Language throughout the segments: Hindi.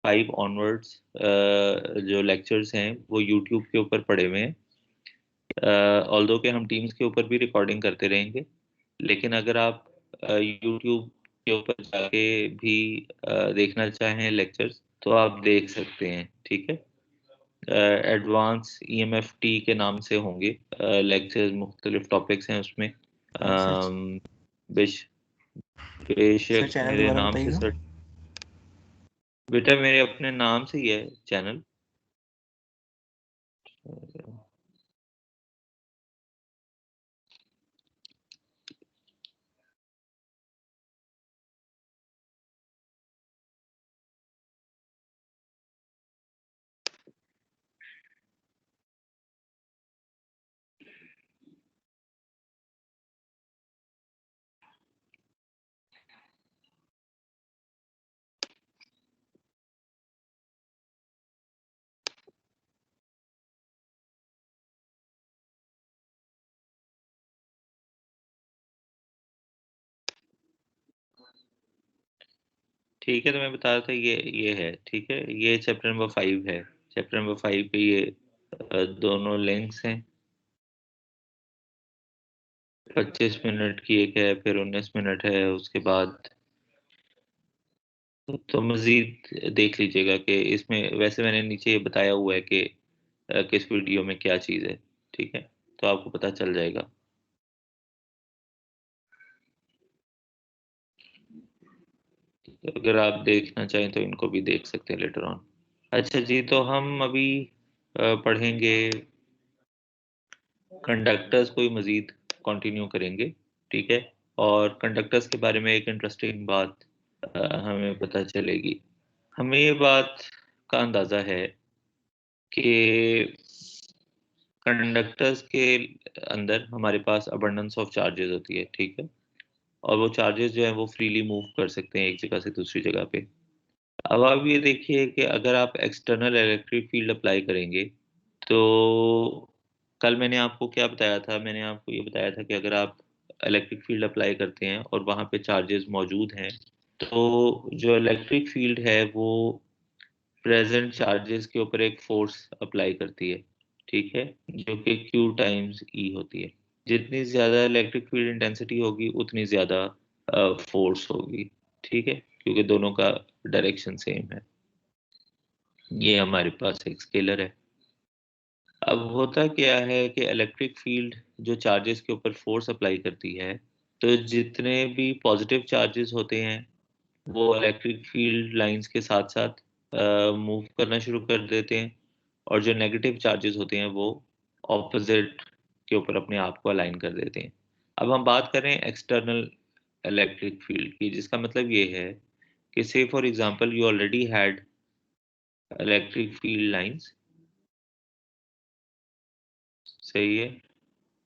5 ऑनवर्ड्स जो लेक्चर्स हैं वो यूट्यूब के ऊपर पड़े हुए हैं। ऑल्दो कि हम टीम्स के ऊपर भी रिकॉर्डिंग करते रहेंगे, लेकिन अगर आप यूट्यूब के ऊपर जाके भी देखना चाहें लेक्चर्स तो आप देख सकते हैं, ठीक है। एडवांस EMFT के नाम से होंगे लेक्चर्स, मुख्तलिफ टॉपिक्स हैं उसमें। सर बेश बेशक चैनल मेरे दोबारा नाम से बताइएगा। सर, बेटा मेरे अपने नाम से ही है चैनल। ठीक है, तो मैं बता रहा था ये है, ठीक है। ये चैप्टर नंबर 5 है। चैप्टर नंबर 5 पे ये दोनों लिंक्स हैं। 25 मिनट की एक है, फिर 19 मिनट है, उसके बाद तो मजीद देख लीजिएगा कि इसमें वैसे मैंने नीचे ये बताया हुआ है कि किस वीडियो में क्या चीज़ है, ठीक है। तो आपको पता चल जाएगा। तो अगर आप देखना चाहें तो इनको भी देख सकते हैं लेटर ऑन। अच्छा जी, तो हम अभी पढ़ेंगे कंडक्टर्स को ही मजीद कंटिन्यू करेंगे, ठीक है। और कंडक्टर्स के बारे में एक इंटरेस्टिंग बात हमें पता चलेगी। हमें ये बात का अंदाज़ा है कि कंडक्टर्स के अंदर हमारे पास अबंडेंस ऑफ चार्जेस होती है, ठीक है। और वो चार्जेस जो है वो फ्रीली मूव कर सकते हैं एक जगह से दूसरी जगह पे। अब आप ये देखिए कि अगर आप एक्सटर्नल इलेक्ट्रिक फील्ड अप्लाई करेंगे तो कल मैंने आपको क्या बताया था, मैंने आपको ये बताया था कि अगर आप इलेक्ट्रिक फील्ड अप्लाई करते हैं और वहाँ पे चार्जेस मौजूद हैं तो जो इलेक्ट्रिक फील्ड है वो प्रेजेंट चार्जेस के ऊपर एक फोर्स अप्लाई करती है, ठीक है, जो कि Q टाइम्स E होती है। जितनी ज़्यादा इलेक्ट्रिक फील्ड इंटेंसिटी होगी उतनी ज़्यादा फोर्स होगी, ठीक है, क्योंकि दोनों का डायरेक्शन सेम है। ये हमारे पास एक स्केलर है। अब होता क्या है कि इलेक्ट्रिक फील्ड जो चार्जेस के ऊपर फोर्स अप्लाई करती है, तो जितने भी पॉजिटिव चार्जेस होते हैं वो इलेक्ट्रिक फील्ड लाइंस के साथ साथ मूव करना शुरू कर देते हैं, और जो नेगेटिव चार्जेस होते हैं वो ऑपोजिट के ऊपर अपने आप को अलाइन कर देते हैं। अब हम बात करें एक्सटर्नल इलेक्ट्रिक फील्ड की, जिसका मतलब ये है कि से for example you already had electric field lines, सही है,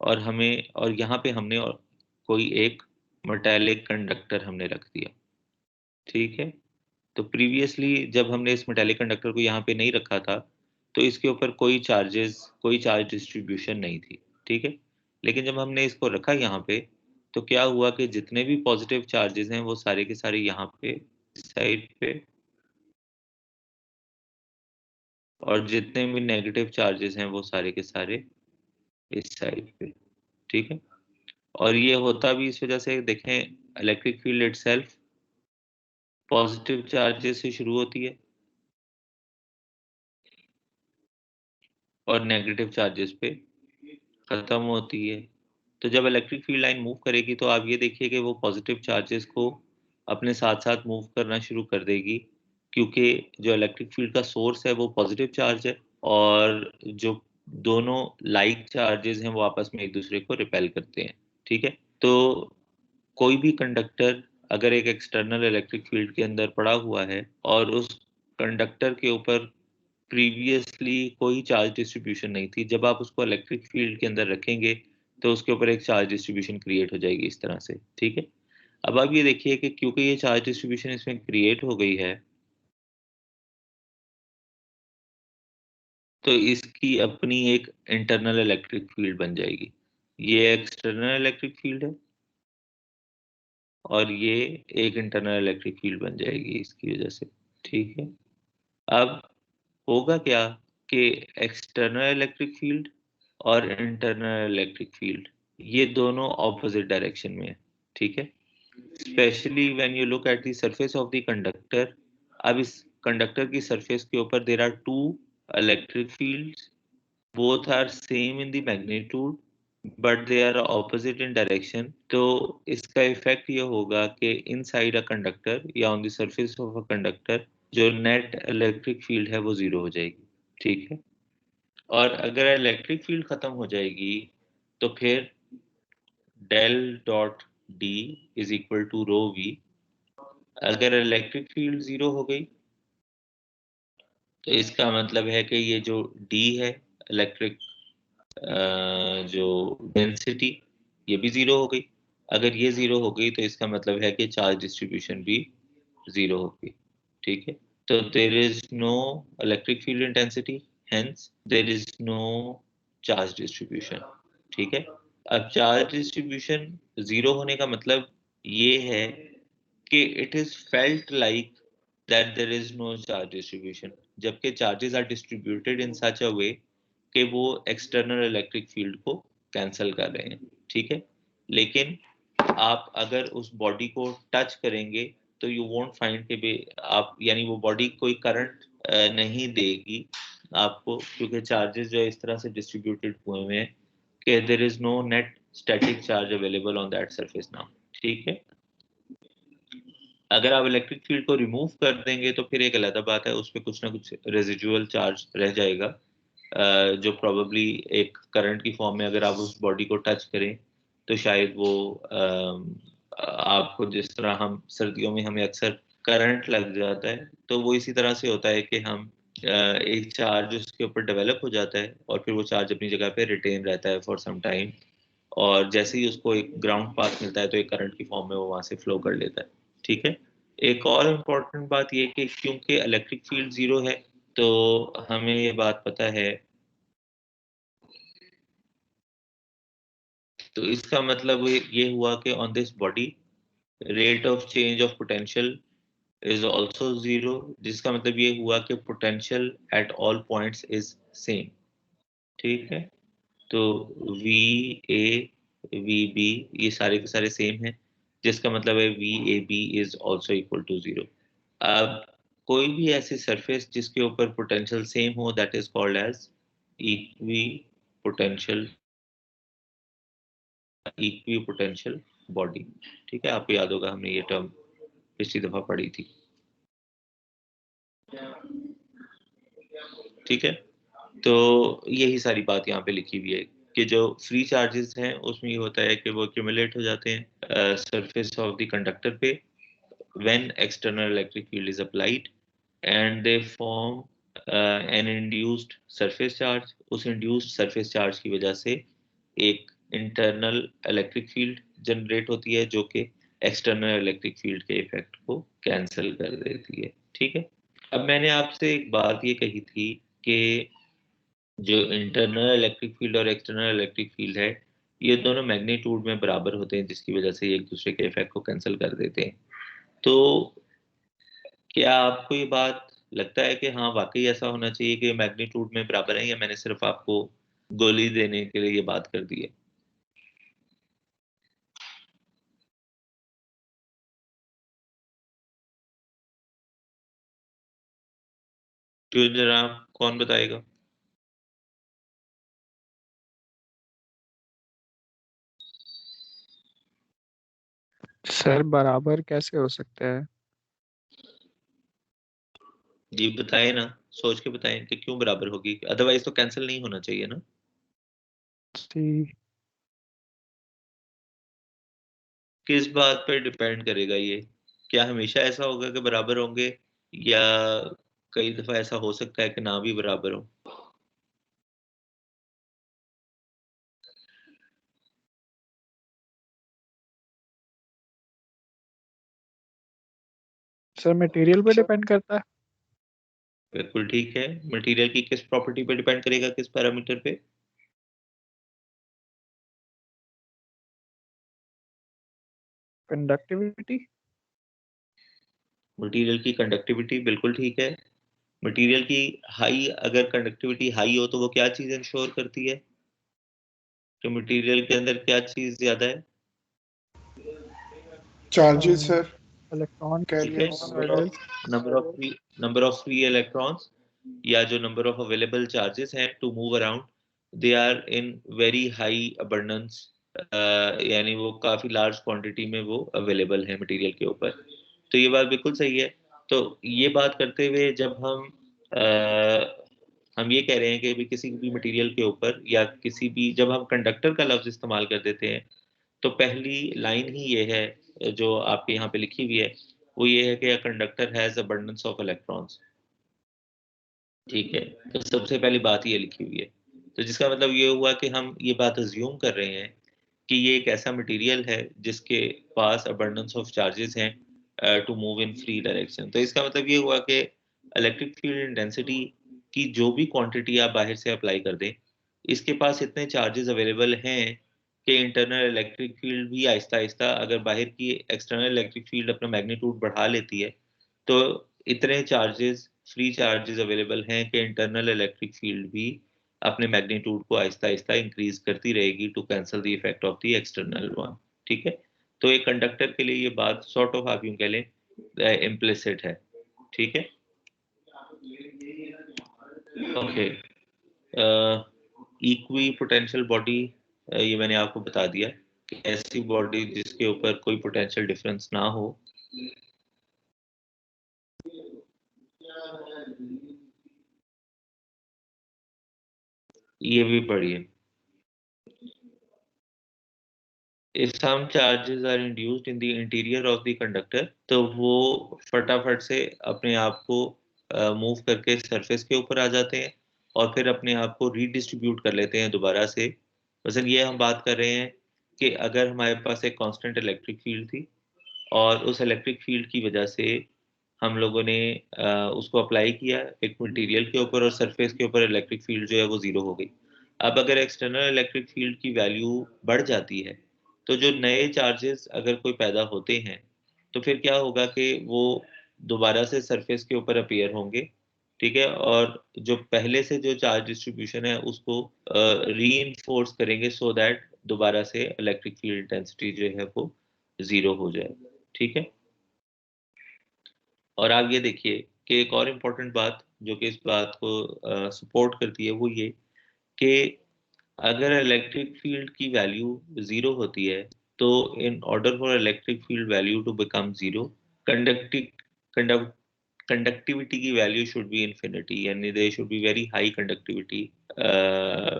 और यहाँ पे हमने और कोई एक मेटेलिक कंडक्टर हमने रख दिया, ठीक है। तो प्रीवियसली जब हमने इस मेटेलिक कंडक्टर को यहाँ पे नहीं रखा था तो इसके ऊपर कोई चार्ज डिस्ट्रीब्यूशन नहीं थी, ठीक है। लेकिन जब हमने इसको रखा यहाँ पे तो क्या हुआ कि जितने भी पॉजिटिव चार्जेस हैं वो सारे के सारे यहाँ पे साइड पे, और जितने भी नेगेटिव चार्जेस हैं वो सारे के सारे इस साइड पे, ठीक है। और ये होता भी इस वजह से, देखें, electric field itself positive charges से शुरू होती है और नेगेटिव चार्जेस पे खत्म होती है। तो जब इलेक्ट्रिक फील्ड लाइन मूव करेगी तो आप ये देखिए कि वो पॉजिटिव चार्जेस को अपने साथ साथ मूव करना शुरू कर देगी, क्योंकि जो इलेक्ट्रिक फील्ड का सोर्स है वो पॉजिटिव चार्ज है, और जो दोनों लाइक चार्जेस हैं वो आपस में एक दूसरे को रिपेल करते हैं, ठीक है। तो कोई भी कंडक्टर अगर एक एक्सटर्नल इलेक्ट्रिक फील्ड के अंदर पड़ा हुआ है और उस कंडक्टर के ऊपर प्रीवियसली कोई चार्ज डिस्ट्रीब्यूशन नहीं थी, जब आप उसको इलेक्ट्रिक फील्ड के अंदर रखेंगे तो उसके ऊपर एक चार्ज डिस्ट्रीब्यूशन क्रिएट हो जाएगी इस तरह से, ठीक है। अब आप ये देखिए कि क्योंकि ये चार्ज डिस्ट्रीब्यूशन इसमें क्रिएट हो गई है तो इसकी अपनी एक इंटरनल इलेक्ट्रिक फील्ड बन जाएगी। ये एक्सटर्नल इलेक्ट्रिक फील्ड है और ये एक इंटरनल इलेक्ट्रिक फील्ड बन जाएगी इसकी वजह से, ठीक है। अब होगा क्या कि एक्सटर्नल इलेक्ट्रिक फील्ड और इंटरनल इलेक्ट्रिक फील्ड ये दोनों ऑपोजिट डायरेक्शन में है, ठीक है। Specially when you look at the surface of the conductor, अब इस कंडक्टर की सरफेस के ऊपर there are two electric fields, both are same in the magnitude but they are opposite in direction। तो इसका इफेक्ट ये होगा कि इनसाइड अ कंडक्टर या on the surface of a conductor जो नेट इलेक्ट्रिक फील्ड है वो जीरो हो जाएगी, ठीक है। और अगर इलेक्ट्रिक फील्ड खत्म हो जाएगी तो फिर del dot D is equal to rho V. अगर इलेक्ट्रिक फील्ड जीरो हो गई तो इसका मतलब है कि ये जो डी है इलेक्ट्रिक जो डेंसिटी ये भी जीरो हो गई। अगर ये जीरो हो गई तो इसका मतलब है कि चार्ज डिस्ट्रीब्यूशन भी जीरो हो गई, ठीक है। तो there is no electric field intensity, hence there is no charge distribution, ठीक है। अब चार्ज डिस्ट्रीब्यूशन जीरो होने का मतलब ये है कि it is felt like that there is no charge distribution, जबकि charges are distributed in such a way कि वो एक्सटर्नल इलेक्ट्रिक फील्ड को कैंसल कर रहे हैं, ठीक है। लेकिन आप अगर उस बॉडी को टच करेंगे तो यू वोंट फाइंड कि आप यानी वो बॉडी कोई करंट नहीं देगी आपको, क्योंकि चार्जेस जो है इस तरह से डिस्ट्रीब्यूटेड हुए हुए हैं कि there is no net static charge available on that surface now, ठीक है। अगर आप इलेक्ट्रिक फील्ड को रिमूव कर देंगे तो फिर एक अलग बात है, उस पर कुछ ना कुछ रेजिडुअल चार्ज रह जाएगा, जो प्रोबेबली एक करंट की फॉर्म में अगर आप उस बॉडी को टच करें तो शायद वो आपको, जिस तरह हम सर्दियों में हमें अक्सर करंट लग जाता है, तो वो इसी तरह से होता है कि हम एक चार्ज उसके ऊपर डेवलप हो जाता है और फिर वो चार्ज अपनी जगह पे रिटेन रहता है फॉर सम टाइम, और जैसे ही उसको एक ग्राउंड पाथ मिलता है तो एक करंट की फॉर्म में वो वहां से फ्लो कर लेता है, ठीक है। एक और इम्पोर्टेंट बात ये कि क्योंकि इलेक्ट्रिक फील्ड जीरो है तो हमें ये बात पता है, तो इसका मतलब ये हुआ कि on this body rate of change of potential is also zero, जिसका मतलब ये हुआ कि potential at all points is same, ठीक है। तो वी ए वी बी ये सारे के सारे सेम हैं, जिसका मतलब है V A B is also equal to zero. अब कोई भी ऐसी सरफेस जिसके ऊपर पोटेंशियल सेम हो that is called as equipotential, equipotential body, ठीक है। आपको याद होगा हमने ये टर्म पिछली दफा पढ़ी थी, ठीक है। तो यही सारी बात यहाँ पे लिखी हुई है कि जो फ्री चार्जेस हैं उसमें ये होता है कि वो एक्यूमुलेट हो जाते हैं सरफेस ऑफ द कंडक्टर पे when external electric field is applied and they form an induced surface charge। उस induced surface charge की वजह से एक internal electric field जनरेट होती है जो कि external electric field के इफेक्ट को कैंसिल कर देती है, ठीक है। अब मैंने आपसे एक बात ये कही थी कि जो इंटरनल इलेक्ट्रिक फील्ड और एक्सटर्नल इलेक्ट्रिक फील्ड है ये दोनों मैग्नीट्यूड में बराबर होते हैं, जिसकी वजह से ये एक दूसरे के इफेक्ट को कैंसिल कर देते हैं। तो क्या आपको ये बात लगता है कि हाँ वाकई ऐसा होना चाहिए कि मैग्नीट्यूड में बराबर है, या मैंने सिर्फ आपको गोली देने के लिए ये बात कर दी है? क्यों जनाब, कौन बताएगा? सर बराबर कैसे हो सकता है? जी बताए ना, सोच के बताएं कि क्यों बराबर होगी, अदरवाइज तो कैंसिल नहीं होना चाहिए ना। जी। किस बात पर डिपेंड करेगा ये? क्या हमेशा ऐसा होगा कि बराबर होंगे, या कई दफा ऐसा हो सकता है कि ना भी बराबर हो? सर मटेरियल पे डिपेंड करता है। बिल्कुल ठीक है। मटेरियल की किस प्रॉपर्टी पे डिपेंड करेगा, किस पैरामीटर पे? कंडक्टिविटी। मटेरियल की कंडक्टिविटी, बिल्कुल ठीक है। मटेरियल की हाई, अगर कंडक्टिविटी हाई हो तो वो क्या चीज इंश्योर करती है कि मटेरियल के अंदर क्या चीज ज्यादा है? चार्जेस सर, इलेक्ट्रॉन ठीक है, carriers. Number of free electrons या जो नंबर ऑफ अवेलेबल चार्जेस हैं to move around, they are in very high abundance, यानी वो काफी लार्ज क्वांटिटी में वो अवेलेबल है मटेरियल के ऊपर। तो ये बात बिल्कुल सही है। तो ये बात करते हुए जब हम ये कह रहे हैं कि भी किसी भी मटेरियल के ऊपर या किसी भी, जब हम कंडक्टर का लफ्ज इस्तेमाल कर देते हैं तो पहली लाइन ही ये है जो आपके यहाँ पे लिखी हुई है, वो ये है कि conductor has abundance of electrons. ठीक है, तो सबसे पहली बात ये लिखी हुई है, तो जिसका मतलब ये हुआ कि हम ये बात अज्यूम कर रहे हैं कि ये एक ऐसा मटेरियल है जिसके पास अबंडेंस ऑफ चार्जेस हैं to move in free direction. तो इसका मतलब ये हुआ कि इलेक्ट्रिक फील्ड इंटेंसिटी की जो भी क्वांटिटी आप बाहर से अप्लाई कर दें, इसके पास इतने चार्जेस अवेलेबल हैं कि इंटरनल इलेक्ट्रिक फील्ड भी आहिस्ता आहिस्ता, अगर बाहर की एक्सटर्नल इलेक्ट्रिक फील्ड अपना मैग्नीट्यूड बढ़ा लेती है, तो इतने चार्जेस, फ्री चार्जेस अवेलेबल हैं कि इंटरनल इलेक्ट्रिक फील्ड भी अपने मैग्नीट्यूड को आहिस्ता आहिस्ता इंक्रीज करती रहेगी to cancel the effect of the external one. ठीक है, तो एक कंडक्टर के लिए ये बात सॉर्ट ऑफ आप यूं कह लें इम्प्लिसिट है। ठीक है, ओके। इक्वी पोटेंशियल बॉडी, ये मैंने आपको बता दिया कि ऐसी बॉडी जिसके ऊपर कोई पोटेंशियल डिफरेंस ना हो। ये भी पढ़िए, if some charges are induced in the interior of the conductor, तो वो फटाफट से अपने आप को मूव करके सरफेस के ऊपर आ जाते हैं और फिर अपने आप को रीडिस्ट्रीब्यूट कर लेते हैं दोबारा से। मसलन ये हम बात कर रहे हैं कि अगर हमारे पास एक कांस्टेंट इलेक्ट्रिक फील्ड थी और उस इलेक्ट्रिक फील्ड की वजह से हम लोगों ने उसको अप्लाई किया एक मटेरियल के ऊपर और सरफेस के ऊपर इलेक्ट्रिक फील्ड जो है वो जीरो हो गई। अब अगर एक्सटर्नल इलेक्ट्रिक फील्ड की वैल्यू बढ़ जाती है तो जो नए चार्जेस अगर कोई पैदा होते हैं तो फिर क्या होगा कि वो दोबारा से सरफेस के ऊपर अपीयर होंगे। ठीक है, और जो पहले से जो चार्ज डिस्ट्रीब्यूशन है उसको री इन्फोर्स करेंगे सो दैट दोबारा से इलेक्ट्रिक फील्ड इंटेंसिटी जो है वो जीरो हो जाए। ठीक है, और आप ये देखिए कि एक और इम्पोर्टेंट बात जो कि इस बात को सपोर्ट करती है वो ये कि अगर इलेक्ट्रिक फील्ड की वैल्यू जीरो होती है तो in order for electric field value to become zero, conductive conductivity की वैल्यू शुड बी इन्फिनिटी, यानी they should be very high conductivity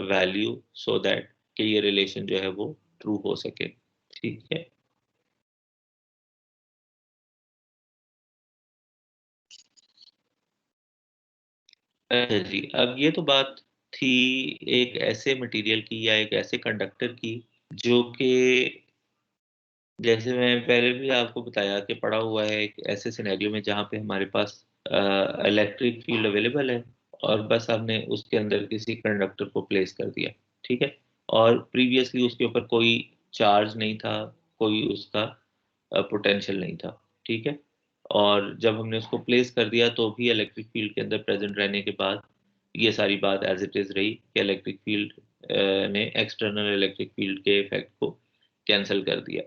value so that कि ये रिलेशन जो है वो ट्रू हो सके। ठीक है, अच्छा जी, अब ये तो बात थी एक ऐसे मटेरियल की या एक ऐसे कंडक्टर की जो कि जैसे मैं पहले भी आपको बताया कि पड़ा हुआ है एक ऐसे सिनेरियो में जहाँ पे हमारे पास इलेक्ट्रिक फील्ड अवेलेबल है और बस हमने उसके अंदर किसी कंडक्टर को प्लेस कर दिया। ठीक है, और प्रीवियसली उसके ऊपर कोई चार्ज नहीं था, कोई उसका पोटेंशियल नहीं था। ठीक है, और जब हमने उसको प्लेस कर दिया तो भी इलेक्ट्रिक फील्ड के अंदर प्रेजेंट रहने के बाद ये सारी बात एज इट इज रही कि इलेक्ट्रिक फील्ड ने एक्सटर्नल इलेक्ट्रिक फील्ड के इफेक्ट को कैंसिल कर दिया।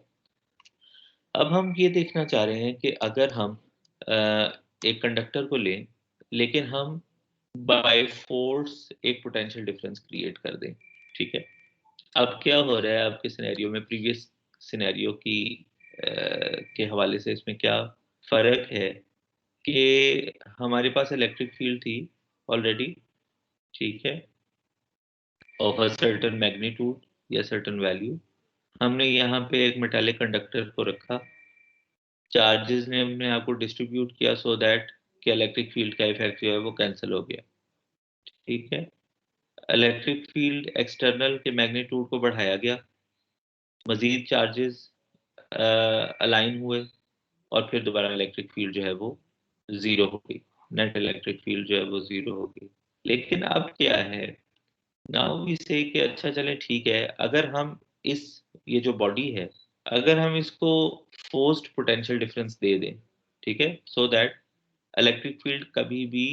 अब हम ये देखना चाह रहे हैं कि अगर हम अ, एक कंडक्टर को लें लेकिन हम बाय फोर्स एक पोटेंशियल डिफरेंस क्रिएट कर दें। ठीक है, अब क्या हो रहा है आपके सिनेरियो में प्रीवियस सिनेरियो की के हवाले से इसमें क्या फर्क है कि हमारे पास इलेक्ट्रिक फील्ड थी ऑलरेडी। ठीक है, ऑफ अ सर्टेन मैग्नीट्यूड या सर्टेन वैल्यू, हमने यहाँ पे एक मेटालिक कंडक्टर को रखा, चार्जेस ने अपने आप को डिस्ट्रीब्यूट किया सो दैट कि इलेक्ट्रिक फील्ड का इफेक्ट जो है वो कैंसिल हो गया। ठीक है, इलेक्ट्रिक फील्ड एक्सटर्नल के मैग्नीट्यूड को बढ़ाया गया, मजीद चार्जेस अलाइन हुए और फिर दोबारा इलेक्ट्रिक फील्ड जो है वो जीरो हो गई, नेट इलेक्ट्रिक फील्ड जो है वो जीरो हो गई। लेकिन अब क्या है, नाउ वी से कि अच्छा चले ठीक है, अगर हम इस ये जो बॉडी है अगर हम इसको फोर्स्ड पोटेंशियल डिफरेंस दे दें, ठीक है, सो दैट इलेक्ट्रिक फील्ड कभी भी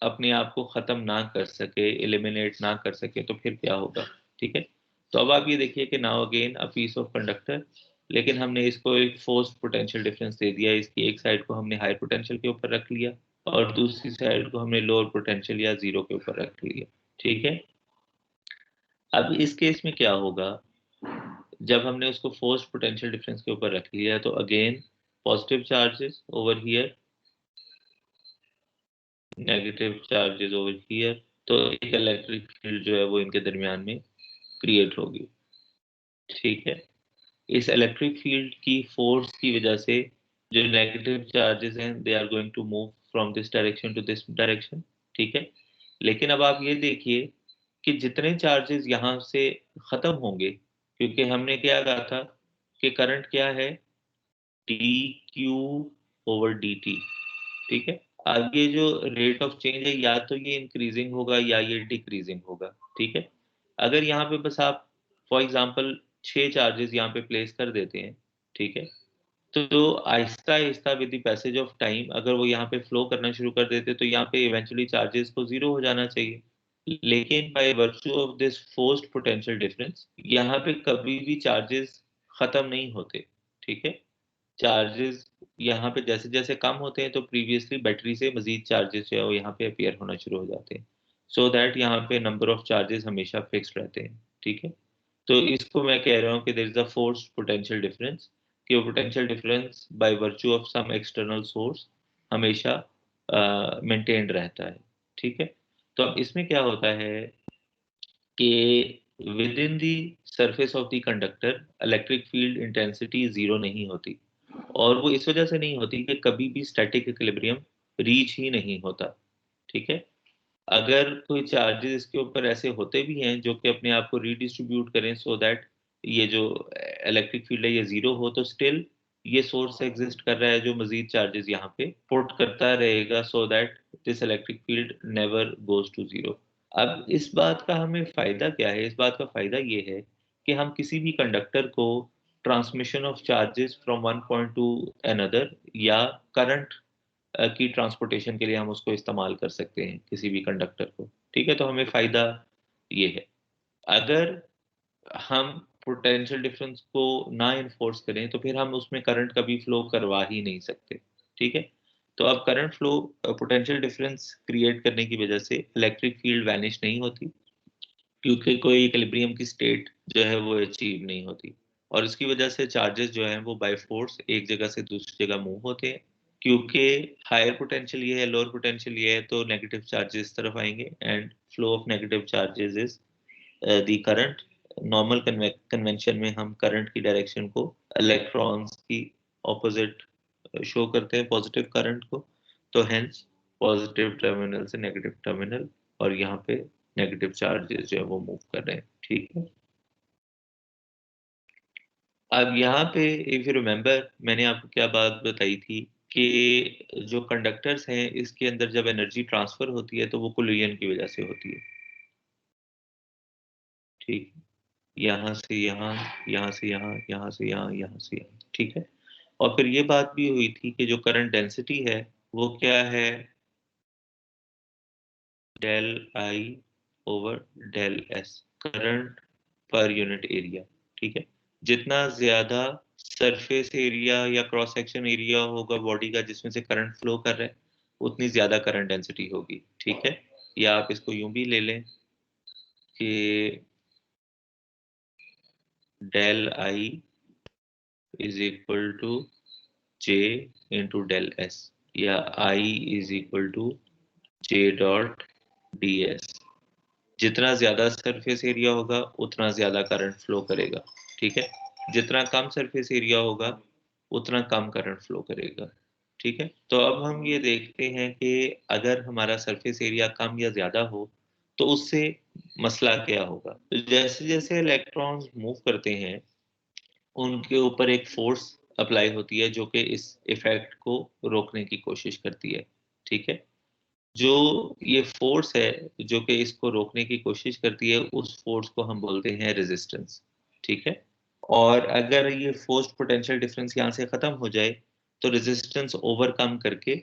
अपने आप को ख़त्म ना कर सके, एलिमिनेट ना कर सके, तो फिर क्या होगा? ठीक है? तो अब आप ये देखिए कि now again a piece of conductor, लेकिन हमने इसको एक फोर्स्ड पोटेंशियल डिफरेंस दे दिया। इसकी एक साइड को हमने हाई पोटेंशियल के ऊपर रख लिया और दूसरी साइड को हमने लोअर पोटेंशियल या ज़ीरो के ऊपर रख लिया। ठीक है? अब इस केस में क्या होगा? जब हमने उसको फोर्स्ड पोटेंशियल डिफरेंस के ऊपर रख लिया तो again positive charges over here, negative charges over here, तो एक इलेक्ट्रिक फील्ड जो है वो इनके दरमियान में क्रिएट होगी। ठीक है? इस इलेक्ट्रिक फील्ड की फोर्स की वजह से जो नेगेटिव चार्जेस हैं they are going to move from this direction to this direction. ठीक है? लेकिन अब आप ये देखिए कि जितने चार्जेस यहाँ से खत्म होंगे, क्योंकि हमने क्या कहा था कि करंट क्या है, D Q over D T. ठीक है? अब ये जो रेट ऑफ चेंज है या तो ये इंक्रीजिंग होगा या ये डिक्रीजिंग होगा। ठीक है? अगर यहाँ पे बस आप फॉर एग्जांपल 6 चार्जेस यहाँ पे प्लेस कर देते हैं, ठीक है, तो Aahista Aahista with the passage of time अगर वो यहाँ पे फ्लो करना शुरू कर देते तो यहाँ पे इवेंचुअली चार्जेस को जीरो हो जाना चाहिए। लेकिन bye virtue of this forced potential difference यहाँ पे कभी भी चार्जेस खत्म नहीं होते। ठीक है? चार्जेस यहाँ पे जैसे जैसे कम होते हैं तो प्रीवियसली बैटरी से मजीद चार्जेस जो है वो यहाँ पे अपीयर होना शुरू हो जाते हैं, सो दैट यहाँ पे नंबर ऑफ चार्जेस हमेशा फिक्स्ड रहते हैं। ठीक है? तो इसको मैं कह रहा हूँ कि there is a force potential difference, कि वो potential difference by virtue of some external source हमेशा मेंटेन्ड रहता है। ठीक है? तो अब इसमें क्या होता है कि with in the surface of the conductor electric field intensity zero नहीं होती, और वो इस वजह से नहीं होती कि कभी भी स्टैटिक इक्विलिब्रियम रीच ही नहीं होता। ठीक है? अगर कोई चार्जेस इसके ऊपर ऐसे होते भी हैं जो कि अपने आप को रीडिस्ट्रीब्यूट करें सो दैट ये जो इलेक्ट्रिक फील्ड है ये जीरो हो, तो स्टिल ये सोर्स एग्जिस्ट कर रहा है जो मजीद चार्जेस यहाँ पे पुट करता रहेगा so that this electric field never goes to zero. अब इस बात का हमें फायदा क्या है? इस बात का फायदा ये है कि हम किसी भी कंडक्टर को transmission of charges from one point two another या करंट की ट्रांसपोर्टेशन के लिए हम उसको इस्तेमाल कर सकते हैं किसी भी कंडक्टर को। ठीक है? तो हमें फायदा ये है। अगर हम पोटेंशियल डिफरेंस को ना इन्फोर्स करें तो फिर हम उसमें करंट कभी फ्लो करवा ही नहीं सकते। ठीक है? तो अब current flow potential difference create करने की वजह से इलेक्ट्रिक फील्ड वैनिश नहीं होती, क्योंकि कोई इक्विलिब्रियम की स्टेट जो है वो अचीव नहीं होती, और इसकी वजह से चार्जेस जो हैं वो बाय फोर्स एक जगह से दूसरी जगह मूव होते हैं। क्योंकि हायर पोटेंशियल ये है, लोअर पोटेंशियल ये है, तो नेगेटिव चार्जेस इस तरफ आएंगे and flow of negative charges is the current. Normal convention में हम करंट की डायरेक्शन को इलेक्ट्रॉन्स की ऑपोजिट शो करते हैं, पॉजिटिव करंट को। तो हेंस पॉजिटिव टर्मिनल से नेगेटिव टर्मिनल, और यहाँ पे नेगेटिव चार्जेस जो है वो मूव कर रहे हैं। ठीक है? अब यहाँ पे इफ यू रिमेम्बर मैंने आपको क्या बात बताई थी कि जो कंडक्टर्स हैं इसके अंदर जब एनर्जी ट्रांसफर होती है तो वो कोलिजन की वजह से होती है। ठीक है? यहाँ से यहाँ, यहाँ से यहाँ, यहाँ से यहाँ, यहाँ से यहाँ। ठीक है? और फिर ये बात भी हुई थी कि जो करंट डेंसिटी है वो क्या है, del I over del S, current per unit area. ठीक है? जितना ज्यादा सरफेस एरिया या क्रॉस सेक्शन एरिया होगा बॉडी का जिसमें से करंट फ्लो कर रहा है उतनी ज्यादा करंट डेंसिटी होगी। ठीक है? या आप इसको यूं भी ले लें कि del I is equal to J into del S, या I is equal to J dot d S. जितना ज्यादा सरफेस एरिया होगा उतना ज्यादा करंट फ्लो करेगा। ठीक है? जितना कम सरफेस एरिया होगा उतना कम करंट फ्लो करेगा। ठीक है? तो अब हम ये देखते हैं कि अगर हमारा सरफेस एरिया कम या ज्यादा हो तो उससे मसला क्या होगा। तो जैसे जैसे इलेक्ट्रॉन्स मूव करते हैं उनके ऊपर एक फोर्स अप्लाई होती है जो कि इस इफेक्ट को रोकने की कोशिश करती है। ठीक है? जो ये फोर्स है जो कि इसको रोकने की कोशिश करती है उस फोर्स को हम बोलते हैं रेजिस्टेंस। ठीक है? और अगर ये फोर्स पोटेंशियल डिफरेंस यहाँ से खत्म हो जाए तो रेजिस्टेंस ओवरकम करके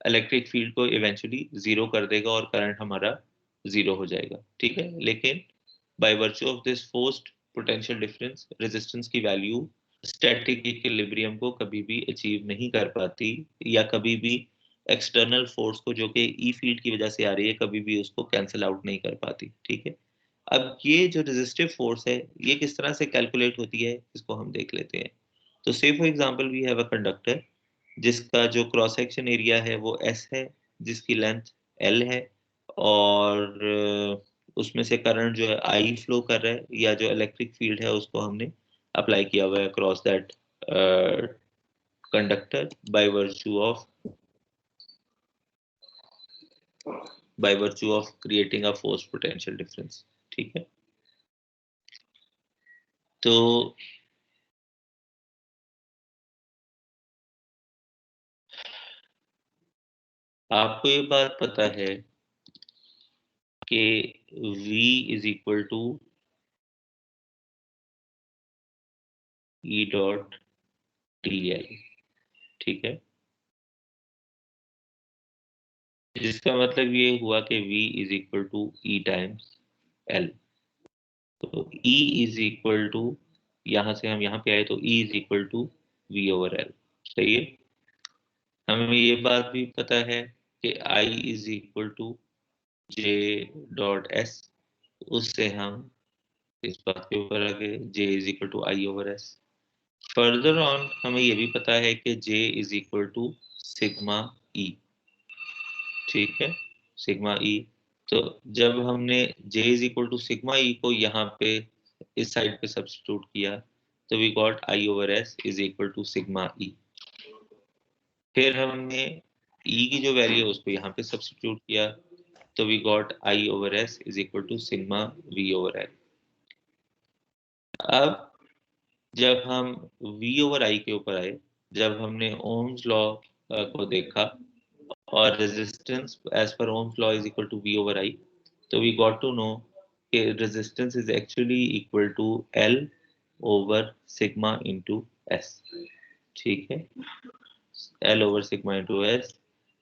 इलेक्ट्रिक फील्ड को इवेंचुअली जीरो कर देगा और करंट हमारा जीरो हो जाएगा, ठीक है। लेकिन bye virtue of this forced potential difference, resistance की वैल्यू स्टैटिक इक्विलिब्रियम को कभी भी अचीव नहीं कर पाती, या कभी भी एक्सटर्नल फोर्स को जो कि ई फील्ड की वजह से आ रही है, कभी भी उसको कैंसिल आउट नहीं कर पाती, ठीक है। अब ये जो रेजिस्टिव फोर्स है ये किस तरह से कैलकुलेट होती है, इसको हम देख लेते हैं। तो say for example we have a conductor जिसका जो क्रॉस सेक्शन एरिया है वो एस है, जिसकी लेंथ एल है, और उसमें से करंट जो है आई फ्लो कर रहा है, या जो इलेक्ट्रिक फील्ड है उसको हमने अप्लाई किया हुआ है cross that conductor bye virtue of creating a force potential difference, ठीक है। तो आपको ये बात पता है कि V is equal to E dot D L, ठीक है। जिसका मतलब ये हुआ कि V is equal to E times L. तो E इज इक्वल टू, यहां से हम यहाँ पे आए तो E is equal to V over L, सही है। हमें ये बात भी पता है कि I is equal to J dot S, उससे हम इस बात के ऊपर आ गए J is equal to I over S। Further on हमें ये भी पता है कि J is equal to sigma E, ठीक है, सिग्मा E। तो जब हमने J is equal to sigma E को यहाँ पे इस साइड पे सब्स्टिट्यूट किया तो we got I over S is equal to sigma E। फिर हमने E की जो वैल्यू है उसको यहाँ पे सब्स्टिट्यूट किया तो we got I over S is equal to sigma V over L। अब जब हम V ओवर I के ऊपर आए, जब हमने ओम्स लॉ को देखा और resistance as per Ohm's law is equal to V over I, तो वी गॉट टू नो कि resistance is actually equal to L over sigma into S, ठीक है, L over sigma into S।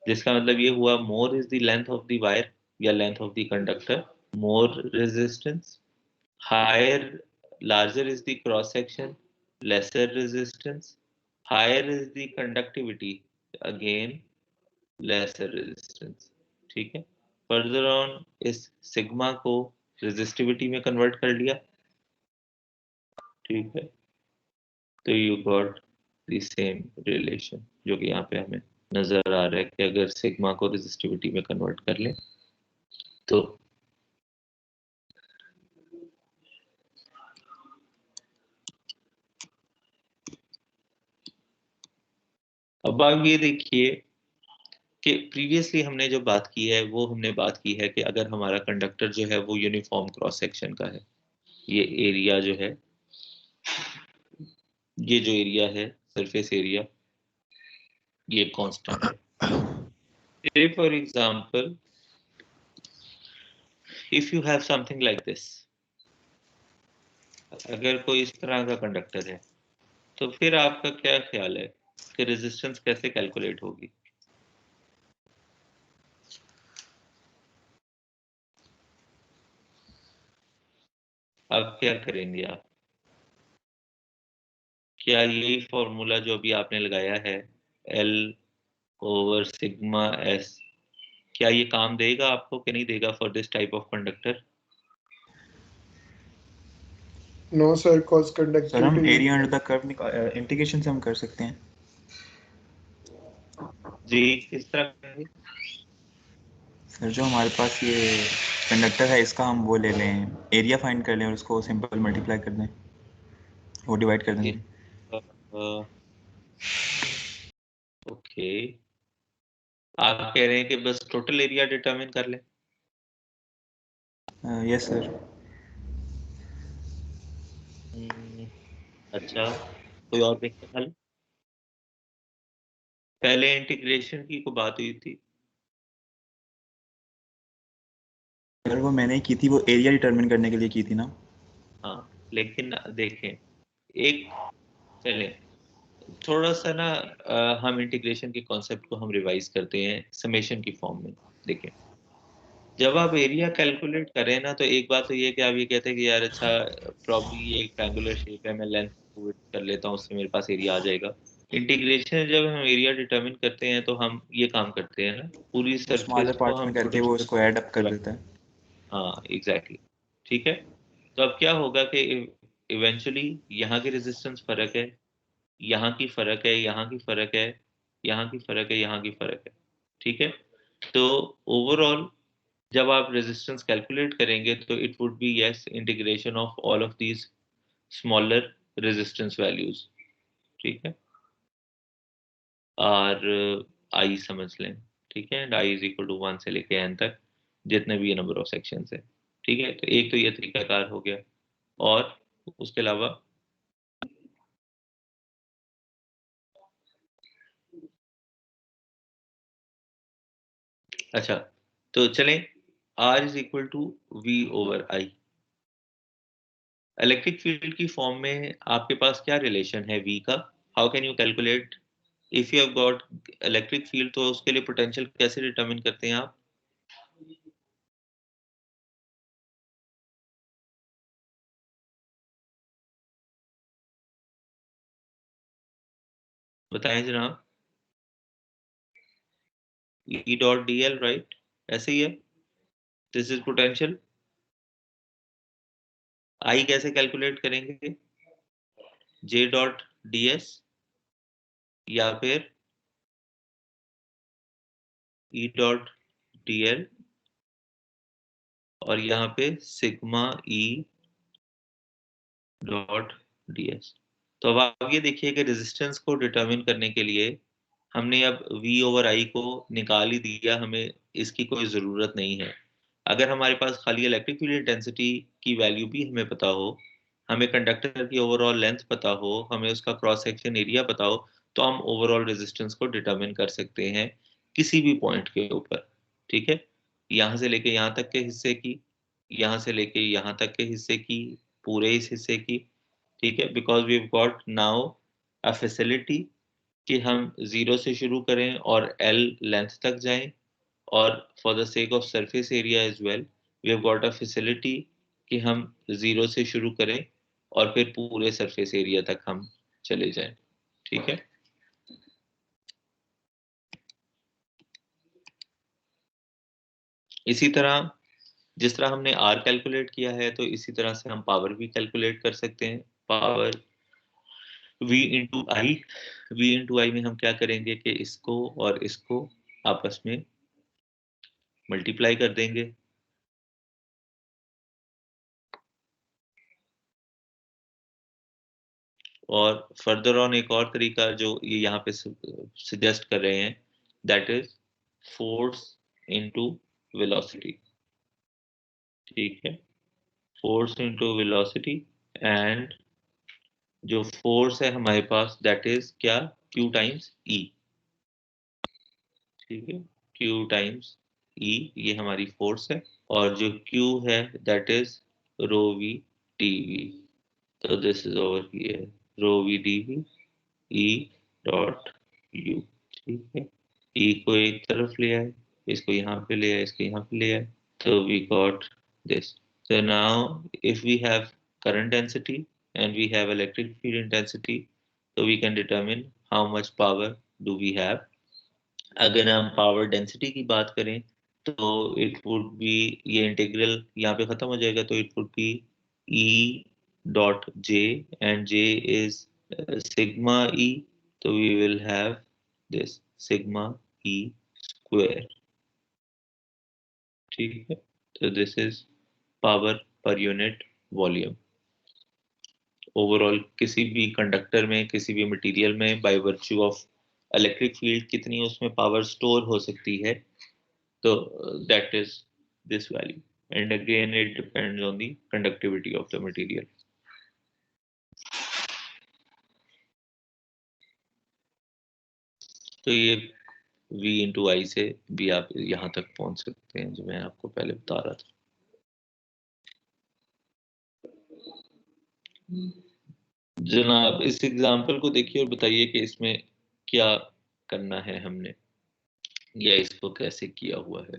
जिसका मतलब ये हुआ more is the length of the wire या length of the conductor, more resistance, higher larger is the cross section, lesser resistance, higher is the conductivity, again lesser resistance, ठीक है। फर्दर ऑन इस सिग्मा को रेजिस्टिविटी में कन्वर्ट कर लिया, ठीक है। तो you got the same relation जो कि यहाँ पे हमें नजर आ रहा है कि अगर सिग्मा को रेजिस्टिविटी में कन्वर्ट कर ले तो अब आप ये देखिए कि प्रीवियसली हमने जो बात की है वो हमने बात की है कि अगर हमारा कंडक्टर जो है वो यूनिफॉर्म क्रॉस सेक्शन का है, ये एरिया जो है, ये जो एरिया है सरफेस एरिया, ये कांस्टेंट है। Say for example, if you have something like this, अगर कोई इस तरह का कंडक्टर है तो फिर आपका क्या ख्याल है कि रेजिस्टेंस कैसे कैलकुलेट होगी? अब क्या करेंगे आप? क्या यही फॉर्मूला जो अभी आपने लगाया है L ओवर सिग्मा S, क्या ये काम देगा आपको कि नहीं देगा for this type of conductor? No sir, cause sir हम conductivity area under the curve integration से हम कर सकते हैं। जी, किस तरह करेंगे? सर जो हमारे पास ये कंडक्टर है इसका हम वो ले लें, एरिया फाइंड कर लें और उसको सिंपल मल्टीप्लाई कर दें, वो डिवाइड कर देंगे। ओके, आप कह रहे हैं कि बस टोटल एरिया डिटरमिन कर लें? Yes sir. अच्छा, कोई और देखते हल? पहले इंटीग्रेशन की को बात हुई थी। सर वो मैंने की थी, वो एरिया डिटरमिन करने के लिए की थी ना। हाँ, लेकिन देखें एक, चलें थोड़ा सा ना हम इंटीग्रेशन के कॉन्सेप्ट को हम रिवाइज करते हैं समेशन की फॉर्म में। देखिए, जब आप एरिया कैलकुलेट करें ना, तो एक बात तो ये है कि आप ये कहते हैं कि यार अच्छा, प्रॉब्ली ये एक ट्रायंगुलर शेप है, मैं लेंथ कर लेता हूँ, उससे मेरे पास एरिया आ जाएगा। इंटीग्रेशन जब हम एरिया डिटरमिन करते हैं तो हम ये काम करते हैं ना, पूरी सरफेस स्मॉलर को पार्ट्स हम में करके छोटे वो छोटे उसको ऐड अप कर देता है। हाँ एग्जैक्टली, ठीक है। तो अब क्या होगा कि इवेंचुअली यहाँ की रेजिस्टेंस फर्क है, यहाँ की फर्क है, यहाँ की फर्क है, यहाँ की फर्क है, यहाँ की फर्क है, ठीक है। तो ओवरऑल जब आप रेजिस्टेंस कैलकुलेट करेंगे तो it would be yes integration of all of these smaller resistance values, ठीक है। और आई समझ लें, ठीक है, and I is equal to 1 से लेके एन तक, जितने भी ये नंबर ऑफ सेक्शंस है, ठीक है। तो एक तो ये तरीकाकार हो गया, और उसके अलावा अच्छा, तो चलें, R is equal to V over I। Electric field की फॉर्म में आपके पास क्या रिलेशन है V का? How can you calculate if you have got electric field? तो उसके लिए पोटेंशियल कैसे डिटरमिन करते हैं आप? बताएं जनाब। E dot D L, right, ऐसे ही है, दिस इज पोटेंशियल। आई कैसे कैलकुलेट करेंगे? J डॉट डी एस, या फिर E डॉट डी एल, और यहाँ पे sigma E dot d S. तो अब आप ये देखिए कि रेजिस्टेंस को डिटरमिन करने के लिए हमने अब V ओवर I को निकाल ही दिया, हमें इसकी कोई ज़रूरत नहीं है। अगर हमारे पास खाली इलेक्ट्रिक फील्ड इंटेंसिटी की वैल्यू भी हमें पता हो, हमें कंडक्टर की ओवरऑल लेंथ पता हो, हमें उसका क्रॉस सेक्शन एरिया पता हो, तो हम ओवरऑल रेजिस्टेंस को डिटरमिन कर सकते हैं किसी भी पॉइंट के ऊपर, ठीक है। यहाँ से लेके यहाँ तक के हिस्से की, यहाँ से लेके यहाँ तक के हिस्से की, पूरे इस हिस्से की, ठीक है। Because we got now a facility कि हम जीरो से शुरू करें और एल लेंथ तक जाएं, और for the sake of surface area as well we have got a facility कि हम जीरो से शुरू करें और फिर पूरे सरफेस एरिया तक हम चले जाएं, ठीक है। इसी तरह जिस तरह हमने आर कैलकुलेट किया है, तो इसी तरह से हम पावर भी कैलकुलेट कर सकते हैं। पावर V इंटू आई, V इंटू आई में हम क्या करेंगे कि इसको और इसको आपस में मल्टीप्लाई कर देंगे, और फर्दर ऑन एक और तरीका जो ये यहाँ पे सजेस्ट कर रहे हैं, that is force into velocity, ठीक है। फोर्स इनटू वेलोसिटी, एंड जो फोर्स है हमारे पास दैट इज क्या, Q टाइम्स E, ठीक है। Q टाइम्स E, ये हमारी फोर्स है, और जो Q है that is rho V dV। तो this is over here rho V dV E dot U, ठीक है। E को एक तरफ ले आए, इसको यहाँ पे ले आए, इसको यहाँ पे ले आए, so we got this. So now if we have current density and we have electric field intensity, so we can determine how much power do we have. अगर हम पावर डेंसिटी की बात करें तो इट वुड बी, ये इंटीग्रल यहाँ पे खत्म हो जाएगा, तो it would be E dot J, and J is sigma E, तो we will have this sigma E square, ठीक है। तो this is power per unit volume. Overall किसी भी कंडक्टर में, किसी भी मटेरियल में, by virtue of electric field कितनी उसमें पावर स्टोर हो सकती है, so that is this value, and again it depends on the conductivity of the material. तो ये V इंटू आई से भी आप यहाँ तक पहुंच सकते हैं, जो मैं आपको पहले बता रहा था। जनाब इस एग्जांपल को देखिए और बताइए कि इसमें क्या करना है हमने या इसको कैसे किया हुआ है।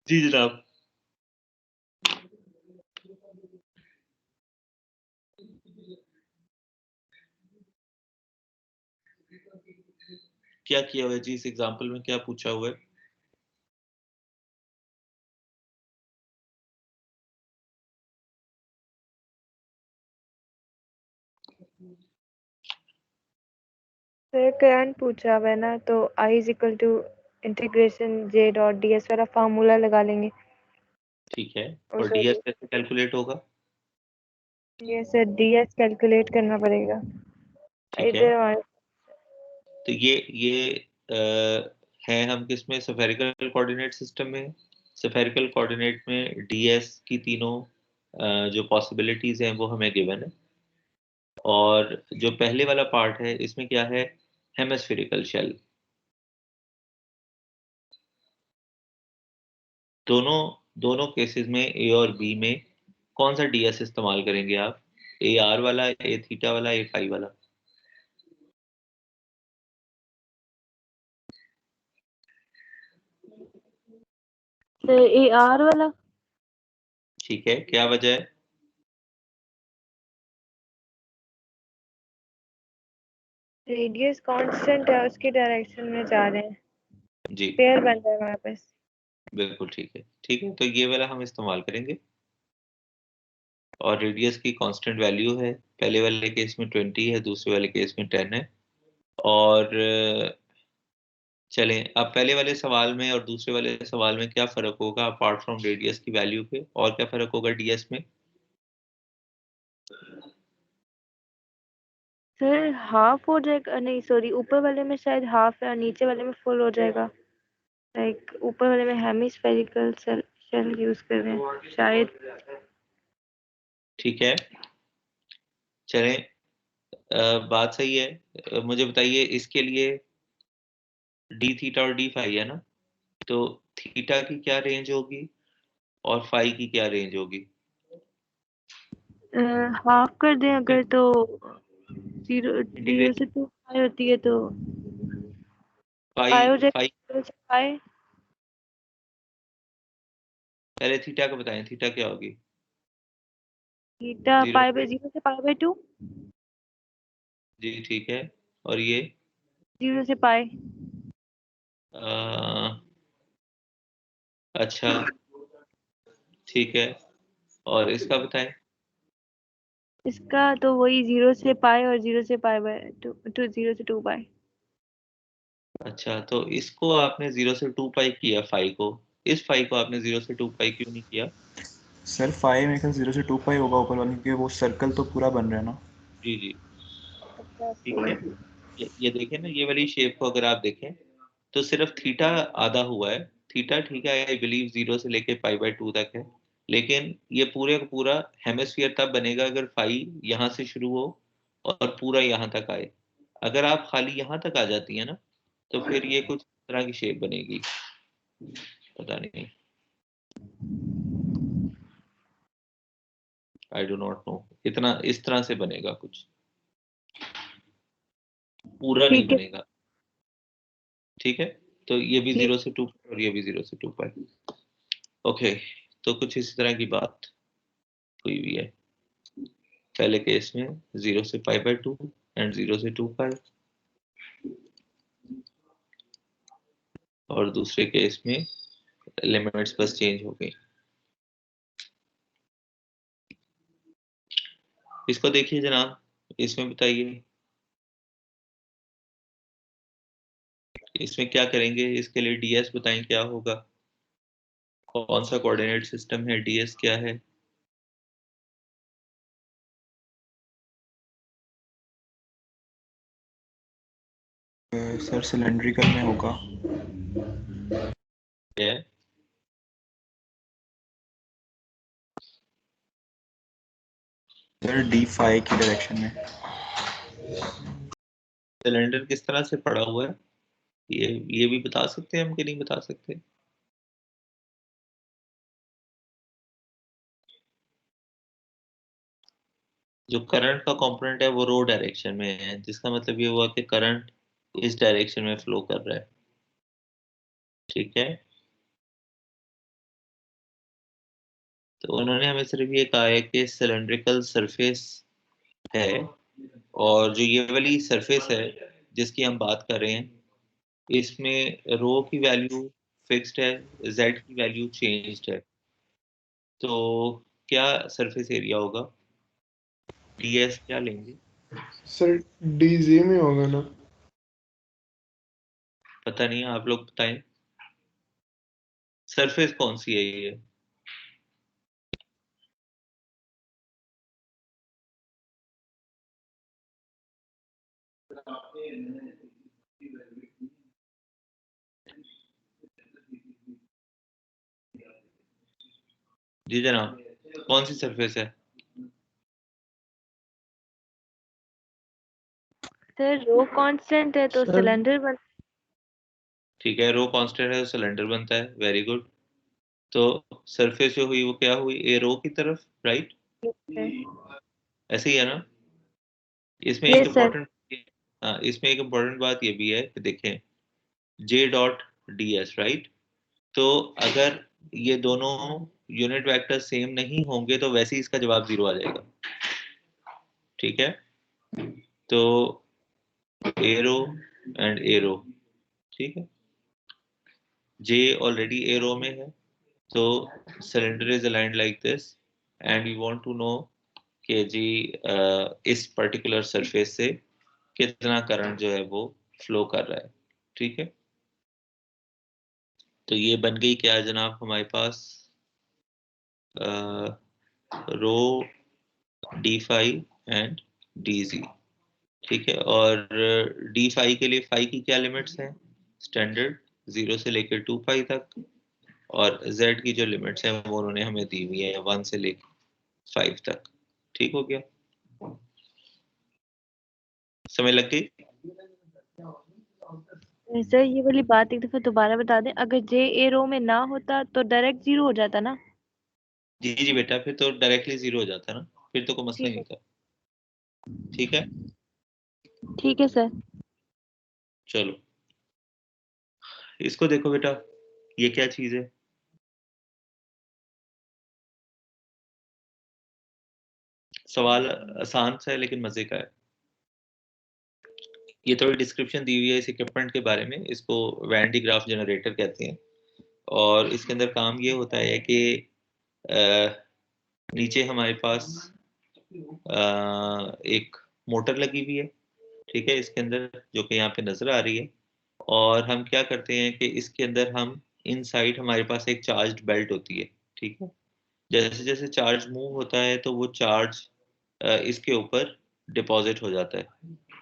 जी जनाब। क्या किया हुआ है जी, इस एग्जांपल में क्या पूछा हुआ है? सर करंट पूछा हुआ है ना, तो I is equal to integration J dot ds वाला फार्मूला लगा लेंगे। ठीक है, और और ds कैसे कैलकुलेट होगा? ये सर ds कैलकुलेट करना पड़ेगा ठीक है, इधर हमारे। तो ये है हम किसमें, स्फेरिकल कोऑर्डिनेट सिस्टम में। स्फेरिकल कोऑर्डिनेट में ds की तीनों जो पॉसिबिलिटीज हैं वो हमें गिवन है। और जो पहले वाला पार्ट है इसमें क्या है, हेमिस्फेरिकल शेल। दोनों दोनों केसेस में ए और बी में कौन सा ds इस्तेमाल करेंगे आप, ए आर वाला, ए थीटा वाला, ए फाई वाला? सर AR वाला। ठीक है, क्या वजह है? रेडियस कांस्टेंट है, उसकी डायरेक्शन में जा रहे हैं, जी पेयर बन रहा है हमारे पास। बिल्कुल ठीक है, ठीक है, तो ये वाला हम इस्तेमाल करेंगे। और रेडियस की कांस्टेंट वैल्यू है, पहले वाले केस में 20 है, दूसरे वाले केस में 10 है। और चलें अब पहले वाले सवाल में और दूसरे वाले सवाल में क्या फ़र्क होगा अपार्ट फ्रॉम रेडियस की वैल्यू के, और क्या फ़र्क होगा डीएस में? सर हाफ हो जाएगा, नहीं सॉरी, ऊपर वाले में शायद हाफ है और नीचे वाले में फुल हो जाएगा। लाइक ऊपर वाले में हेमिस्फेरिकल शेल यूज कर रहे हैं शायद। ठीक है, चलें बात सही है। मुझे बताइए इसके लिए डी थीटा और डी फाई है ना, तो थीटा की क्या रेंज होगी और फाई की क्या रेंज होगी? हाफ कर दें अगर, तो जीरो जीरो इंटीग्रेशन से 2 पाई होती है, तो फाई पाई हो फाई जाएगा 0 से पाई। पहले थीटा का बताएं, थीटा क्या होगी? थीटा जीरो, पाई बाई 0 से पाई बाई 2। जी ठीक है, और ये 0 से पाई। अ, अच्छा ठीक है, और इसका बताएं। इसका तो वही 0 से पाई और 0 से पाई बाई 2 टू 0 से 2 पाई। अच्छा, तो इसको आपने 0 से 2 पाई किया फाई को, इस फाई को आपने 0 से 2 पाई क्यों नहीं किया? सर फाइव मेरे ख्याल 0 से 2 पाई होगा ऊपर वाले, क्योंकि वो सर्कल तो पूरा बन रहा है ना। जी जी अच्छा ठीक है, ये देखें ना, ये वाली शेप को अगर आप देखें तो सिर्फ थीटा आधा हुआ है। थीटा ठीक है, आई बिलीव 0 से लेके पाई बाय 2 तक है, लेकिन ये पूरे का पूरा हेमिस्फीयर तब बनेगा अगर फाई यहाँ से शुरू हो और पूरा यहाँ तक आए। अगर आप खाली यहाँ तक आ जाती है ना, तो फिर ये कुछ तरह की शेप बनेगी, पता नहीं, आई डो नॉट नो, इतना इस तरह से बनेगा कुछ, पूरा नहीं ठीक है। बनेगा। ठीक है, तो ये भी ठीक। 0 से 2 और ये भी 0 से 2 पाई। ओके, तो कुछ इस तरह की बात हुई हुई है, पहले केस में 0 से पाई बाय 2 एंड 0 से 2 पाई, और दूसरे केस में लिमिट्स बस चेंज हो गई। इसको देखिए जनाब, इसमें बताइए इसमें क्या करेंगे, इसके लिए डीएस बताएं क्या होगा, कौन सा कोऑर्डिनेट सिस्टम है, डीएस क्या है? सर सिलेंड्रिकल में होगा। क्या है? सर डी फाई की डायरेक्शन में। सिलेंडर किस तरह से पड़ा हुआ है? ये भी बता सकते हैं हम कि नहीं बता सकते? जो करंट का कंपोनेंट है वो रो डायरेक्शन में है, जिसका मतलब ये हुआ कि करंट इस डायरेक्शन में फ्लो कर रहा है, ठीक है। तो उन्होंने हमें सिर्फ ये कहा है कि सिलेंड्रिकल सरफेस है, और जो ये वाली सरफेस है जिसकी हम बात कर रहे हैं, इसमें रो की वैल्यू फिक्स्ड है, जेड की वैल्यू चेंज्ड है। तो क्या सरफेस एरिया होगा? डीएस क्या लेंगे? सर डीजी में होगा ना? पता नहीं, आप लोग बताएं। सरफेस कौन सी है ये? जी जनाब, कौन सी सरफेस है? सर रो कांस्टेंट है तो सर सिलेंडर बन। ठीक है, रो कांस्टेंट है तो सिलेंडर बनता है, वेरी गुड। तो सरफेस जो हुई वो क्या हुई? ए रो की तरफ, राइट? ऐसे ही है ना? इसमें एक यस सर। इम्पोर्टेंट, हाँ, इसमें एक इम्पोर्टेंट बात ये भी है कि देखें, जे डॉट डी एस, राइट? तो अगर ये दोनों यूनिट वेक्टर सेम नहीं होंगे तो वैसे ही इसका जवाब 0 आ जाएगा, ठीक है। तो एरो एंड एरो, ठीक है। जे ऑलरेडी एरो में है, तो cylinder is aligned like this, and we want to know कि जी इस पर्टिकुलर सरफेस से कितना करंट जो है वो फ्लो कर रहा है, ठीक है। तो ये बन गई क्या जनाब हमारे पास, rho d phi and d g, ठीक है। और डी फाई के लिए फाई की क्या लिमिट्स हैं? स्टैंडर्ड 0 से लेकर 2 पाई तक, और z की जो लिमिट्स हैं वो उन्होंने हमें दी हुई है 1 से लेकर 5 तक, ठीक हो गया? समय लग गई? सर ये वाली बात एक दफा दोबारा बता दें, अगर जे ए रो में ना होता तो डायरेक्ट 0 हो जाता ना? जी जी बेटा, फिर तो डायरेक्टली 0 हो जाता ना, फिर तो कोई मसला ही ठीक नहीं है। होता, ठीक है। ठीक है सर। चलो इसको देखो बेटा, ये क्या चीज है? सवाल आसान सा है लेकिन मजे का है। ये थोड़ी डिस्क्रिप्शन दी हुई है इस इक्विपमेंट के बारे में, इसको वैन डी ग्राफ जनरेटर कहते हैं। और इसके अंदर काम ये होता है कि नीचे हमारे पास एक मोटर लगी हुई है, ठीक है, इसके अंदर, जो कि यहाँ पे नजर आ रही है। और हम क्या करते हैं कि इसके अंदर हम इनसाइड हमारे पास एक चार्ज्ड बेल्ट होती है, ठीक है। जैसे जैसे चार्ज मूव होता है तो वो चार्ज इसके ऊपर डिपॉजिट हो जाता है,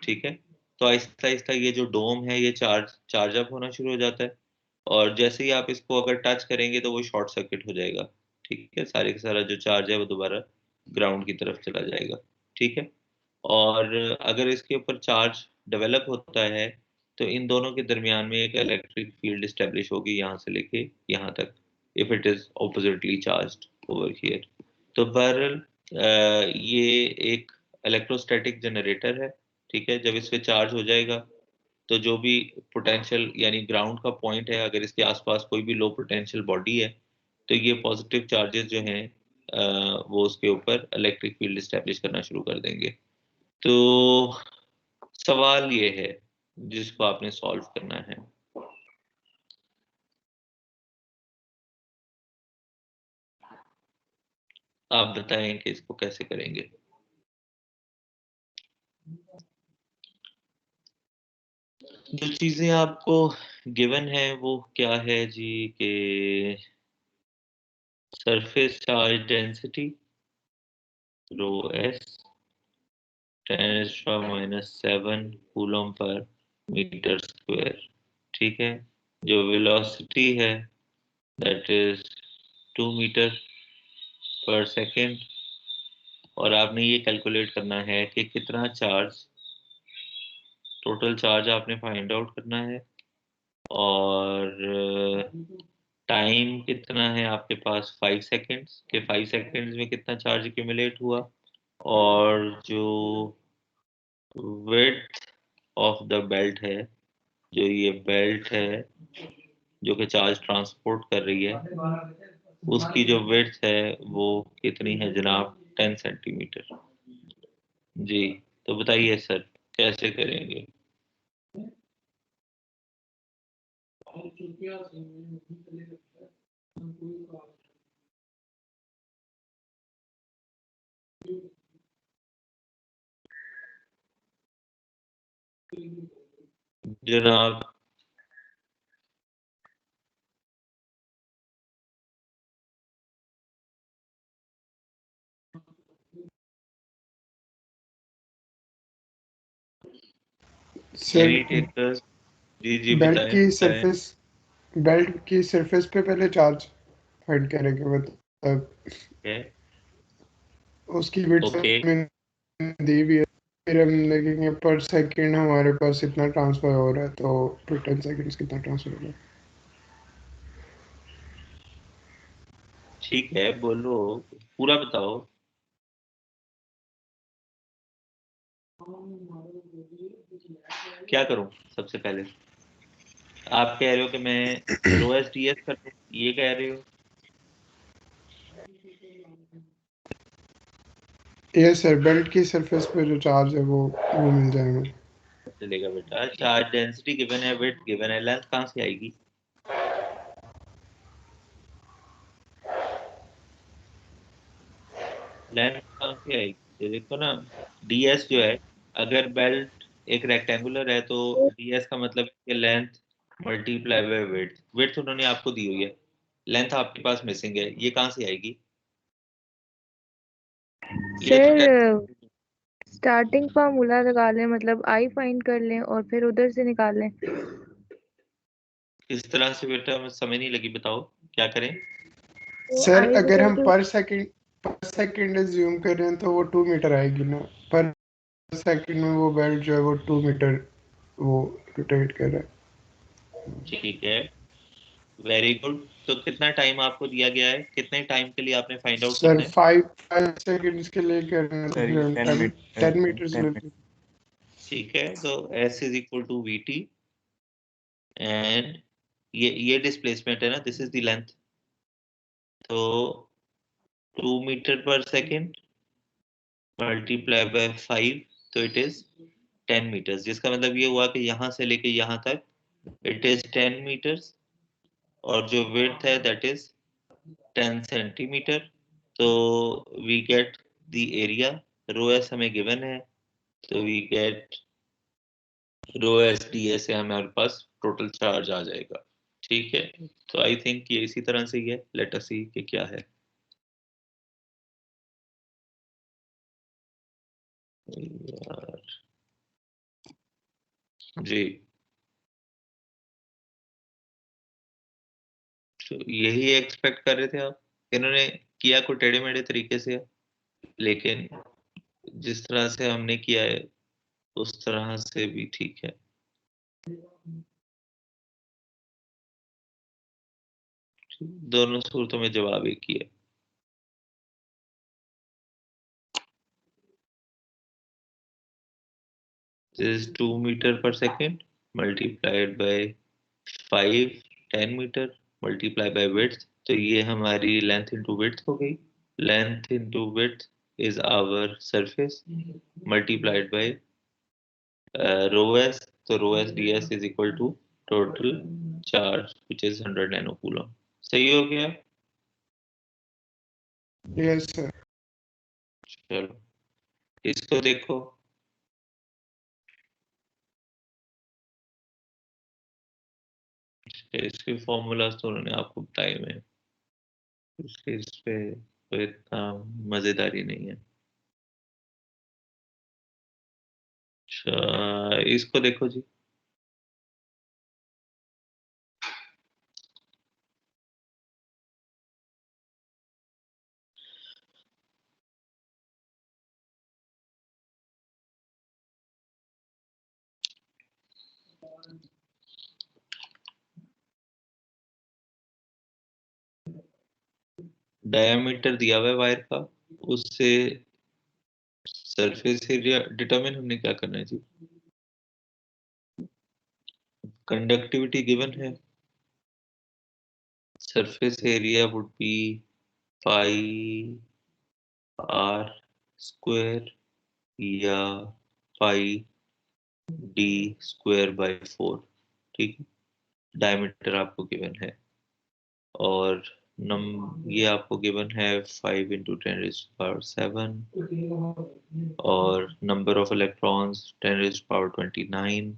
ठीक है। तो आहिस्ता आहिस्ता ये जो डोम है ये चार्ज अप होना शुरू हो जाता है, और जैसे ही आप इसको अगर टच करेंगे तो वो शॉर्ट सर्किट हो जाएगा, ठीक है। सारे का सारा जो चार्ज है वो दोबारा ग्राउंड की तरफ चला जाएगा, ठीक है। और अगर इसके ऊपर चार्ज डेवलप होता है तो इन दोनों के दरमियान में एक इलेक्ट्रिक फील्ड स्टेब्लिश होगी यहाँ से लेके यहाँ तक, if it is oppositely charged over here. तो बहरहाल ये एक इलेक्ट्रोस्टैटिक जनरेटर है, ठीक है। जब इस पे चार्ज हो जाएगा तो जो भी पोटेंशियल यानी ग्राउंड का पॉइंट है, अगर इसके आसपास कोई भी लो पोटेंशियल बॉडी है तो ये पॉजिटिव चार्जेस जो हैं वो उसके ऊपर इलेक्ट्रिक फील्ड स्टैब्लिश करना शुरू कर देंगे। तो सवाल ये है जिसको आपने सॉल्व करना है। आप बताएं कि इसको कैसे करेंगे। जो चीजें आपको गिवन है वो क्या है जी, के surface charge density rho S 10⁻⁷ coulomb per metre square, ठीक है। जो वेलोसिटी है that is 2 metre per second, और आपने ये कैलकुलेट करना है कि कितना चार्ज, टोटल चार्ज आपने फाइंड आउट करना है और टाइम कितना है आपके पास 5 सेकेंड्स के 5 सेकेंड्स में कितना चार्ज एक्यूमुलेट हुआ, और जो विड्थ ऑफ द बेल्ट है, जो ये बेल्ट है जो कि चार्ज ट्रांसपोर्ट कर रही है, उसकी जो विड्थ है वो कितनी है जनाब? 10 सेंटीमीटर। जी, तो बताइए सर कैसे करेंगे? जनाब सर एनी टेकर्स? जी जी बेल्ट बताएं की बताएं। सरफेस बेल्ट की सरफेस पे पहले चार्ज फाइंड करेंगे, मतलब ओके उसकी विड्थ ओके हमें दी हुई है, फिर हम देखेंगे पर सेकंड हमारे पास इतना ट्रांसफर हो रहा है, तो फिर 10 सेकेंड्स कितना ट्रांसफर हो रहा है। ठीक है, बोलो पूरा बताओ। क्या करूं सबसे पहले? आप कह रहे हो कि मैं रो एस डी एस कर दूं, ये कह रहे हो? ये सर बेल्ट की सरफेस पे जो चार्ज है वो मिल जाए हमें। चलेगा बेटा, चार्ज डेंसिटी गिवन है, विड्थ गिवन है, लेंथ कहाँ से आएगी? लेंथ कहाँ से आएगी? ये देखो ना, डीएस जो है, अगर बेल्ट एक रेक्टेंगुलर है तो डीएस का मतलब है length multiply by width. Width उन्होंने आपको दी हुई है, लेंथ आपके पास मिसिंग है, ये कहाँ से आएगी? ये तो सर स्टार्टिंग फार्मूला लगा लें, मतलब आई फाइंड कर लें और फिर उधर से निकाल लें। किस तरह से बेटा, मुझे समझ नहीं लगी, बताओ क्या करें? तो सर आई अगर इक्वल हम टू पर सेकंड ज्यूम कर रहे हैं तो वो 2 मीटर आएगी ना, पर सेकंड में वो बेल्ट जो है वो 2 मीटर वो रोटेट कर रहा है। ठीक है, वेरी गुड। तो कितना टाइम आपको दिया गया है, कितने टाइम के लिए आपने फाइंड आउट सर करना है? 5 सेकंड्स के लिए कर रहे हैं तो सर फिर ये हम 10 टेन मिनट 10 मीटर्स 10 लेते मिनट हैं। ठीक है, तो S is equal to V T, and ये डिस्प्लेसमेंट है ना, दिस इज द लेंथ। तो 2 metre per second multiply by 5, तो इट इज 10 मीटर्स, जिसका मतलब ये हुआ कि यहाँ से लेके यहाँ तक इट इज 10 मीटर्स, और जो विड्थ है दैट इज 10 सेंटीमीटर। तो we get the area, rho S हमें गिवन है, तो we get rho S D S से हमारे पास टोटल चार्ज आ जाएगा। ठीक है, तो आई थिंक ये इसी तरह से ही है, लेट अस सी कि क्या है। यार जी, तो यही एक्सपेक्ट कर रहे थे आप? इन्होंने किया को टेढ़े मेढ़े तरीके से है, लेकिन जिस तरह से हमने किया है उस तरह से भी ठीक है। दोनों सूरतों में जवाब एक ही है। This is 2 metre per second multiplied by 5, 10 metre multiply by width, तो ये हमारी लेंथ इंटू विड्थ हो गई। Length into width is our surface multiplied by rho s, तो rho S D s is equal to total charge which is 100 nano coulomb. सही हो गया? Yes sir. चलो इसको देखो, इसके फॉर्मूलाज तो उन्होंने आपको बताए हुए हैं, इसके इस पे कोई इतना मजेदारी नहीं है। अच्छा इसको देखो जी, डायमीटर दिया हुआ है वायर का, उससे सरफेस एरिया डिटरमिन हमने क्या करना है जी। कंडक्टिविटी गिवन है, surface area would be pi r square या पाई डी स्क्वायर बाय 4, ठीक है। डायमीटर आपको गिवन है और ये आपको गिवन है 5 × 10⁻⁷ और नंबर ऑफ इलेक्ट्रॉन्स 10⁻29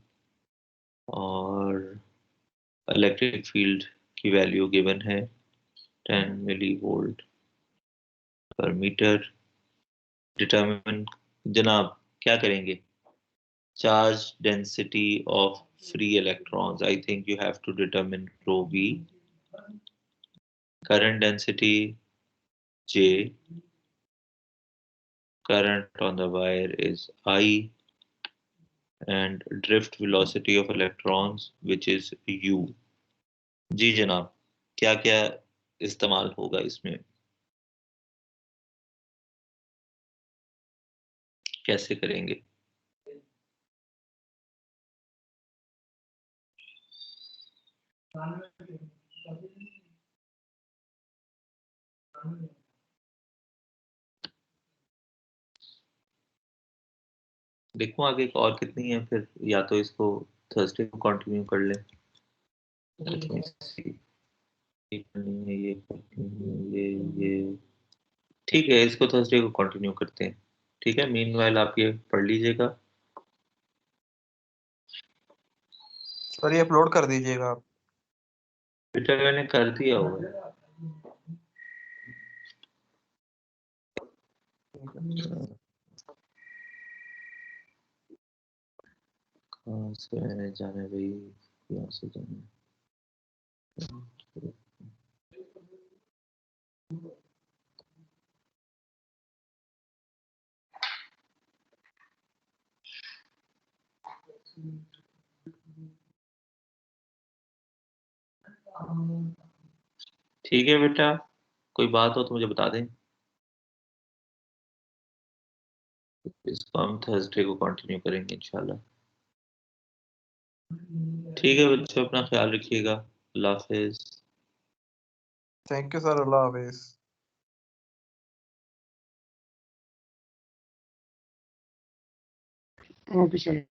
और इलेक्ट्रिक फील्ड की वैल्यू गिवन है 10 मिलीवोल्ट पर मीटर। डिटरमिन जनाब क्या करेंगे, charge density of free electrons. I think you have to determine rho v, current density J, current on the wire is I, and drift velocity of electrons which is U। जी जनाब, क्या क्या इस्तेमाल होगा इसमें, कैसे करेंगे? देखो आगे एक और कितनी है, फिर या तो इसको थर्सडे को कंटिन्यू कर लें। ये ठीक है, इसको थर्सडे को कंटिन्यू करते हैं, ठीक है। मीनवाइल आप ये पढ़ लीजिएगा। सर ये अपलोड कर दीजिएगा आप। बेटा मैंने कर दिया होगा। कहाँ से मैंने जाना है भाई, यहाँ से जाना है। ठीक है बेटा, कोई बात हो तो मुझे बता दें, इसको हम थर्सडे को कंटिन्यू करेंगे इंशाल्लाह। ठीक है बच्चों, अपना ख्याल रखिएगा। अल्लाह हाफिज। थैंक यू सर, अल्लाह हाफिज। Okay sir.